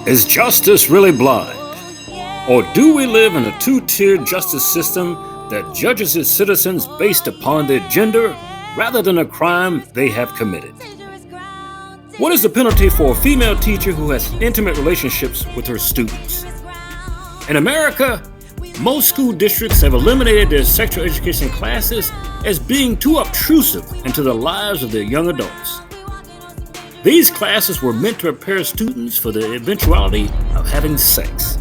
Is justice really blind? Or do we live in a two-tiered justice system that judges its citizens based upon their gender rather than a crime they have committed? What is the penalty for a female teacher who has intimate relationships with her students? In America, most school districts have eliminated their sexual education classes as being too obtrusive into the lives of their young adults. These classes were meant to prepare students for the eventuality of having sex,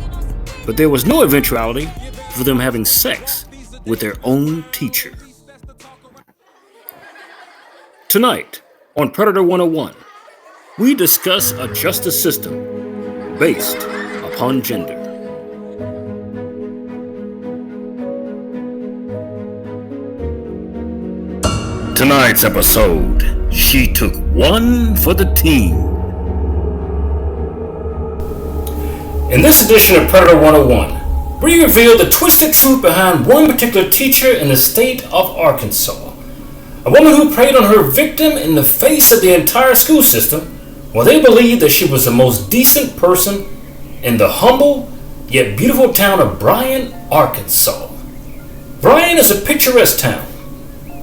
but there was no eventuality for them having sex with their own teacher. Tonight, on Predator 101, we discuss a justice system based upon gender. Tonight's episode, she took one for the team. In this edition of Predator 101, we reveal the twisted truth behind one particular teacher in the state of Arkansas. A woman who preyed on her victim in the face of the entire school system, while they believed that she was the most decent person in the humble yet beautiful town of Bryan, Arkansas. Bryan is a picturesque town.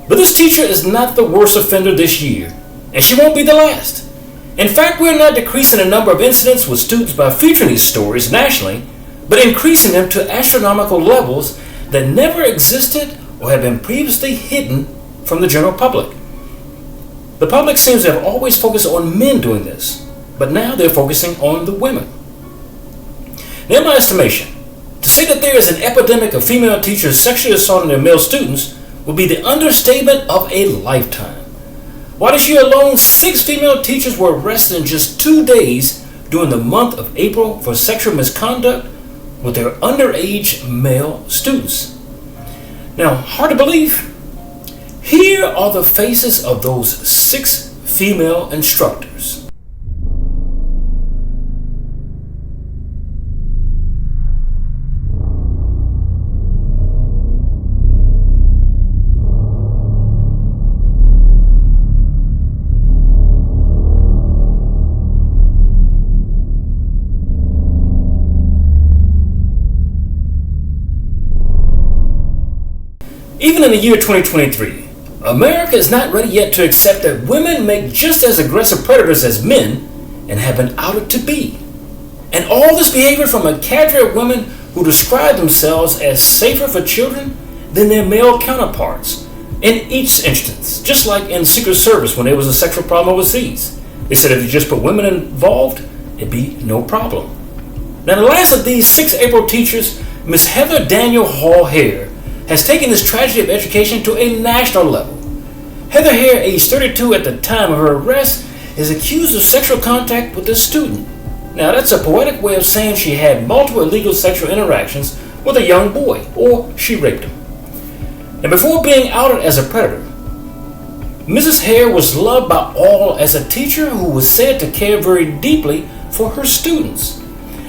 But this teacher is not the worst offender this year, and she won't be the last. In fact, we're not decreasing the number of incidents with students by featuring these stories nationally, but increasing them to astronomical levels that never existed or have been previously hidden from the general public. The public seems to have always focused on men doing this, but now they're focusing on the women. Now, in my estimation, to say that there is an epidemic of female teachers sexually assaulting their male students would be the understatement of a lifetime. Why this year alone, 6 female teachers were arrested in just 2 days during the month of April for sexual misconduct with their underage male students. Now, hard to believe, here are the faces of those 6 female instructors. Even in the year 2023, America is not ready yet to accept that women make just as aggressive predators as men and have been outed to be. And all this behavior from a cadre of women who describe themselves as safer for children than their male counterparts. In each instance, just like in Secret Service when there was a sexual problem overseas, they said if you just put women involved, it'd be no problem. Now, the last of these 6 April teachers, Miss Heather Daniel Hall Hare, has taken this tragedy of education to a national level. Heather Hare, age 32 at the time of her arrest, is accused of sexual contact with a student. Now, that's a poetic way of saying she had multiple illegal sexual interactions with a young boy, or she raped him. And before being outed as a predator, Mrs. Hare was loved by all as a teacher who was said to care very deeply for her students.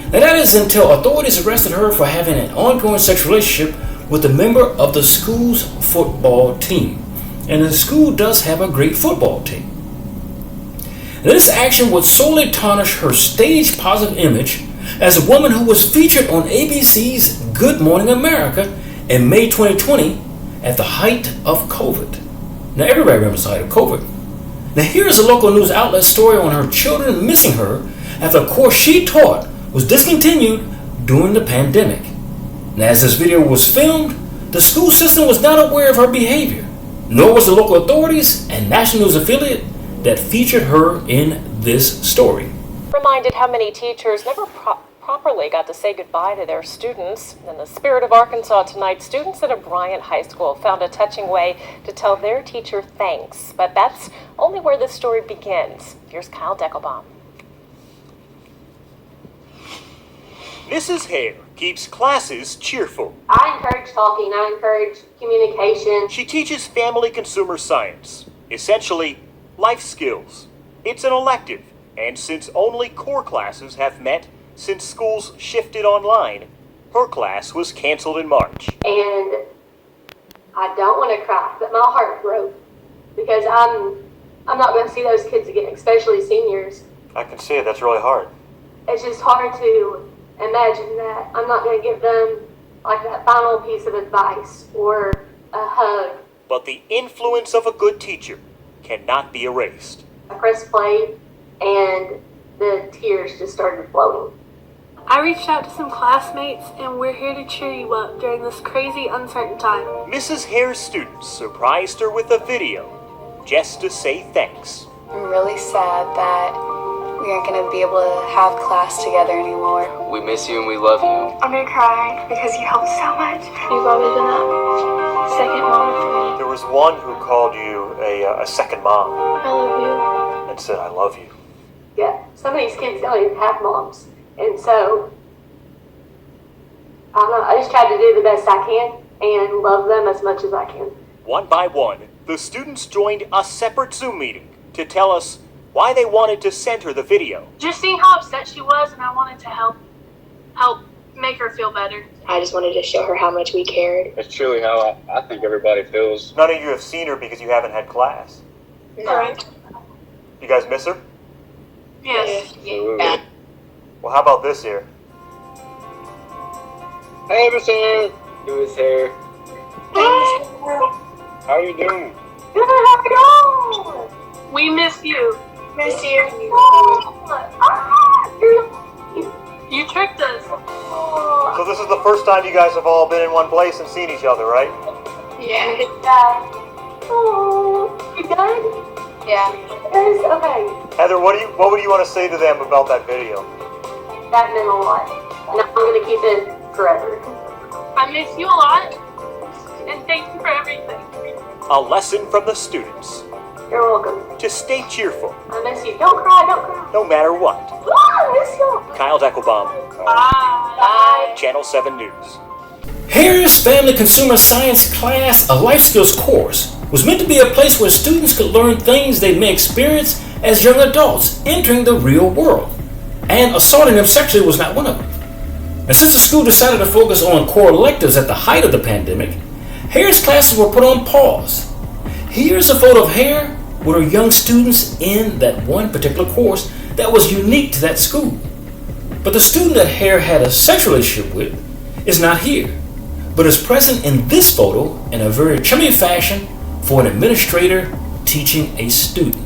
Now, that is until authorities arrested her for having an ongoing sexual relationship with a member of the school's football team. And the school does have a great football team. This action would solely tarnish her stage positive image as a woman who was featured on ABC's Good Morning America in May 2020 at the height of COVID. Now, everybody remembers the height of COVID. Now, here's a local news outlet story on her children missing her after a course she taught was discontinued during the pandemic. Now, as this video was filmed, the school system was not aware of her behavior, nor was the local authorities and national news affiliate that featured her in this story. Reminded how many teachers never properly got to say goodbye to their students. In the spirit of Arkansas tonight, students at a Bryan High School found a touching way to tell their teacher thanks. But that's only where this story begins. Here's Kyle Deckelbaum. Mrs. Hare keeps classes cheerful. I encourage talking, I encourage communication. She teaches family consumer science, essentially life skills. It's an elective, and since only core classes have met since schools shifted online, her class was canceled in March. And I don't want to cry, but my heart broke because I'm not going to see those kids again, especially seniors. I can see it. That's really hard. it's just hard to imagine that I'm not going to give them like that final piece of advice or a hug. But the influence of a good teacher cannot be erased. I pressed play and the tears just started flowing. I reached out to some classmates, and we're here to cheer you up during this crazy, uncertain time. Mrs. Hare's students surprised her with a video just to say thanks. I'm really sad that we aren't going to be able to have class together anymore. We miss you and we love you. I'm going to cry because you helped so much. You've always been a second mom for me. There was one who called you a second mom I love you. and said, I love you. Yeah, some of these kids don't even have moms. And so, I don't know, I just try to do the best I can and love them as much as I can. One by one, the students joined a separate Zoom meeting to tell us why they wanted to send her the video. Just seeing how upset she was, and I wanted to help make her feel better. I just wanted to show her how much we cared. That's truly how I think everybody feels. None of you have seen her because you haven't had class. Correct. You guys miss her? Yes. Yeah. Well, how about this here? Hey, Miss Hare. Miss Hare. How are you doing? Good, how you doing? We miss you. Miss you. You tricked us. So this is the first time you guys have all been in one place and seen each other, right? Yeah. Oh, you good? Yeah. Yes, okay. Heather, what would you want to say to them about that video? That meant a lot. And I'm going to keep it forever. I miss you a lot, and thank you for everything. A lesson from the students You're welcome. to stay cheerful, I miss you. Don't cry, don't cry. no matter what. I miss you. Kyle Deckelbaum, Bye. Channel 7 News. Hare's Family Consumer Science class, a life skills course, was meant to be a place where students could learn things they may experience as young adults entering the real world. And assaulting them sexually was not one of them. And since the school decided to focus on core electives at the height of the pandemic, Hare's classes were put on pause. Here's a photo of Hare with her young students in that one particular course that was unique to that school. But the student that Hare had a sexual relationship with is not here, but is present in this photo in a very chummy fashion for an administrator teaching a student.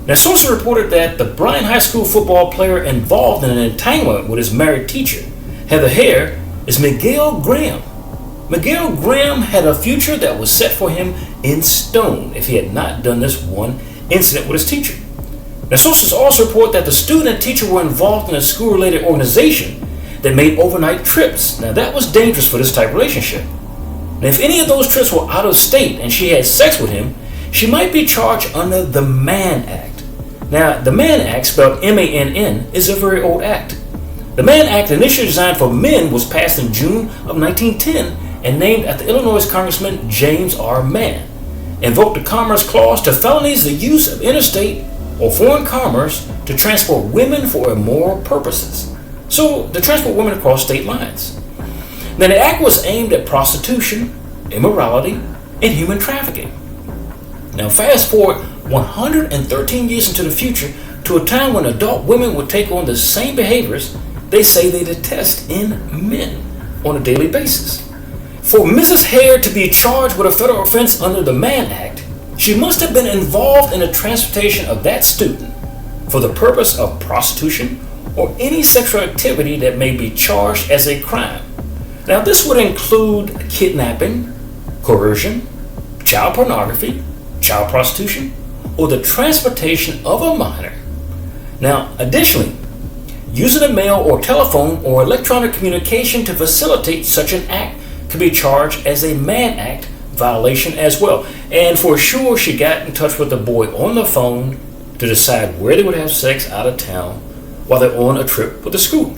Now, sources reported that the Bryan High School football player involved in an entanglement with his married teacher, Heather Hare, is Miguel Graham. Miguel Graham had a future that was set for him in stone if he had not done this one incident with his teacher. Now, sources also report that the student and teacher were involved in a school-related organization that made overnight trips. Now, that was dangerous for this type of relationship. Now, if any of those trips were out of state and she had sex with him, she might be charged under the Mann Act. Now, the Mann Act, spelled M-A-N-N, is a very old act. The Mann Act, initially designed for men, was passed in June of 1910 and named after Illinois Congressman James R. Mann. Invoked the Commerce Clause to felonies the use of interstate or foreign commerce to transport women for immoral purposes. So, to transport women across state lines. Now, the act was aimed at prostitution, immorality, and human trafficking. Now, fast forward 113 years into the future to a time when adult women would take on the same behaviors they say they detest in men on a daily basis. For Mrs. Hare to be charged with a federal offense under the Mann Act, she must have been involved in the transportation of that student for the purpose of prostitution or any sexual activity that may be charged as a crime. Now, this would include kidnapping, coercion, child pornography, child prostitution, or the transportation of a minor. Now, additionally, using a mail or telephone or electronic communication to facilitate such an act could be charged as a Mann Act violation as well. And for sure, she got in touch with the boy on the phone to decide where they would have sex out of town while they're on a trip with the school.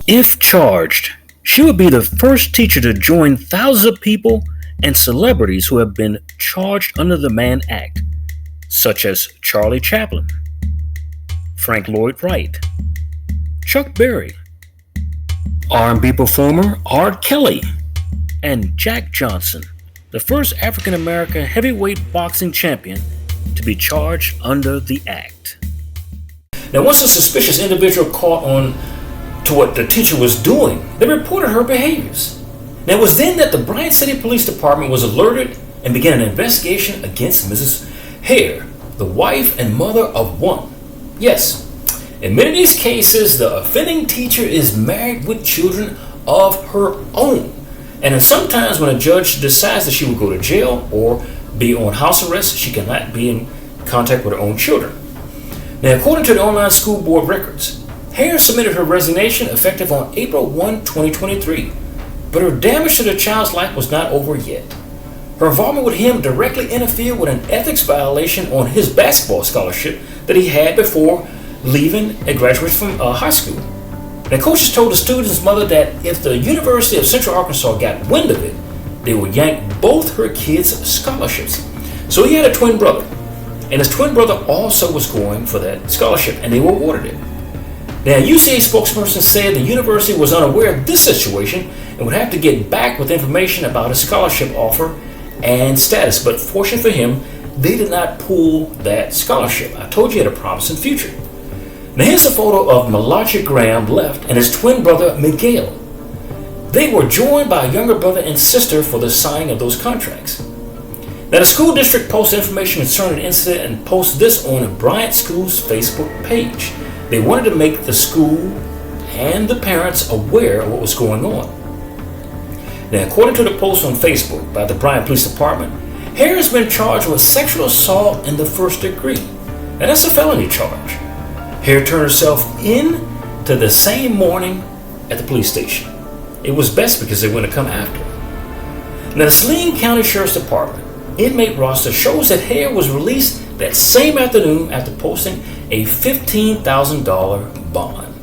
If charged, she would be the first teacher to join thousands of people and celebrities who have been charged under the Mann Act, such as Charlie Chaplin, Frank Lloyd Wright, Chuck Berry, R&B performer Art Kelly, and Jack Johnson, the first African-American heavyweight boxing champion to be charged under the act. Now, once a suspicious individual caught on to what the teacher was doing, they reported her behaviors. Now, it was then that the Bryant City Police Department was alerted and began an investigation against Mrs. Hare, the wife and mother of one. Yes, in many of these cases, the offending teacher is married with children of her own. And sometimes when a judge decides that she will go to jail or be on house arrest, she cannot be in contact with her own children. Now, according to the online school board records, Hare submitted her resignation effective on April 1, 2023, but her damage to the child's life was not over yet. Her involvement with him directly interfered with an ethics violation on his basketball scholarship that he had before leaving and graduating from high school. Now, coaches told the student's mother that if the University of Central Arkansas got wind of it, they would yank both her kids' scholarships. So he had a twin brother, and his twin brother also was going for that scholarship, and they were awarded it. Now, a UCA spokesperson said the university was unaware of this situation and would have to get back with information about his scholarship offer and status. But fortunately for him, they did not pull that scholarship. I told you he had a promising future. Now, here's a photo of Malachi Graham left and his twin brother Miguel. They were joined by a younger brother and sister for the signing of those contracts. Now, the school district posted information concerning the incident and posted this on the Bryant School's Facebook page. They wanted to make the school and the parents aware of what was going on. Now, according to the post on Facebook by the Bryant Police Department, Hare has been charged with sexual assault in the first degree. Now, that's a felony charge. Hare turned herself in to the same morning at the police station. It was best because they wouldn't come after her. Now, the Saline County Sheriff's Department inmate roster shows that Hare was released that same afternoon after posting a $15,000 bond.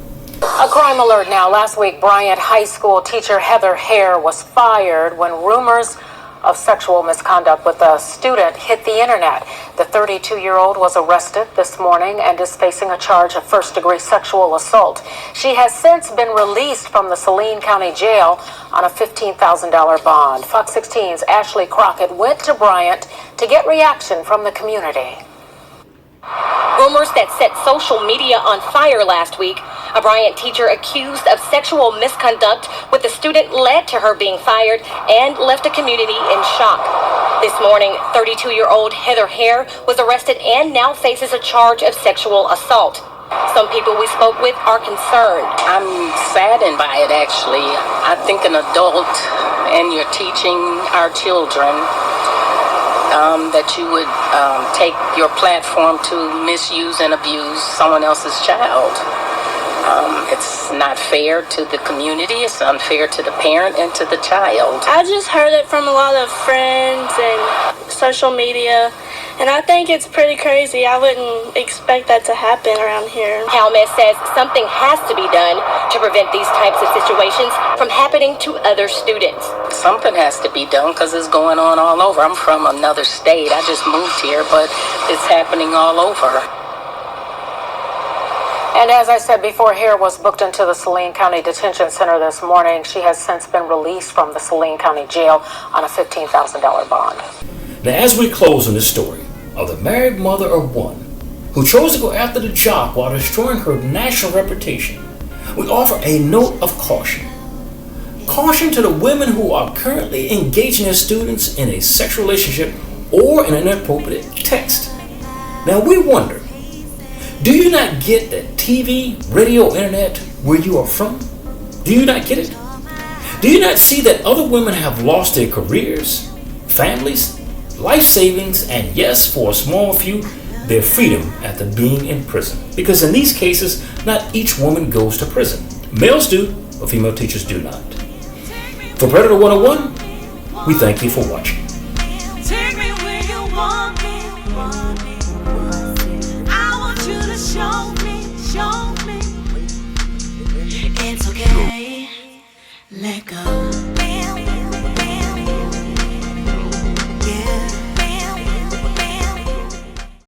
A crime alert now. Last week, Bryant High School teacher Heather Hare was fired when rumors of sexual misconduct with a student hit the internet. The 32-year-old was arrested this morning and is facing a charge of first-degree sexual assault. She has since been released from the Saline County Jail on a $15,000 bond. Fox 16's Ashley Crockett went to Bryant to get reaction from the community. Rumors that set social media on fire last week. A Bryant teacher accused of sexual misconduct with a student led to her being fired and left a community in shock. This morning, 32-year-old Heather Hare was arrested and now faces a charge of sexual assault. Some people we spoke with are concerned. I'm saddened by it, actually. I think an adult and you're teaching our children that you would take your platform to misuse and abuse someone else's child. It's not fair to the community, it's unfair to the parent and to the child. I just heard it from a lot of friends and social media, and I think it's pretty crazy. I wouldn't expect that to happen around here. Helmet says something has to be done to prevent these types of situations from happening to other students. Something has to be done because it's going on all over. I'm from another state. I just moved here, but it's happening all over. And as I said before, Hare was booked into the Saline County Detention Center this morning. She has since been released from the Saline County Jail on a $15,000 bond. Now, as we close on this story of the married mother of one who chose to go after the jock while destroying her national reputation, we offer a note of caution. Caution to the women who are currently engaging their students in a sexual relationship or in an inappropriate text. Now, we wonder, do you not get that TV, radio, internet where you are from? Do you not get it? Do you not see that other women have lost their careers, families, life savings, and yes, for a small few, their freedom after being in prison? Because in these cases, not each woman goes to prison. Males do, but female teachers do not. For Predator 101, we thank you for watching.